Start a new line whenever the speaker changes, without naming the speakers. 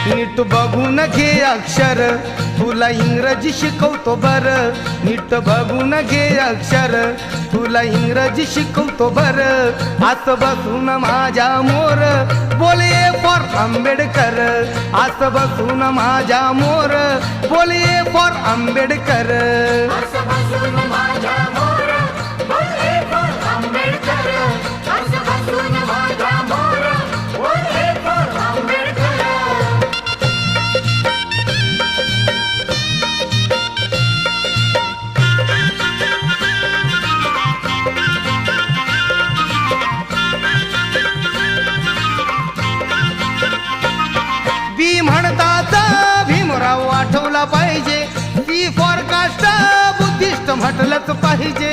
नीट बघून घे अक्षर तुला इंग्रजी शिकवतो बर नीट बघून घे अक्षर तुला इंग्रजी शिकवतो बर आस बसून माझ्या मोर बोले फॉर आंबेडकर आस बसून माझ्या मोर बोले फॉर आंबेडकर बी म्हणतात भीमराव आठवला पाहिजे सी फॉर कास्ट बुद्धिस्ट म्हटलंच पाहिजे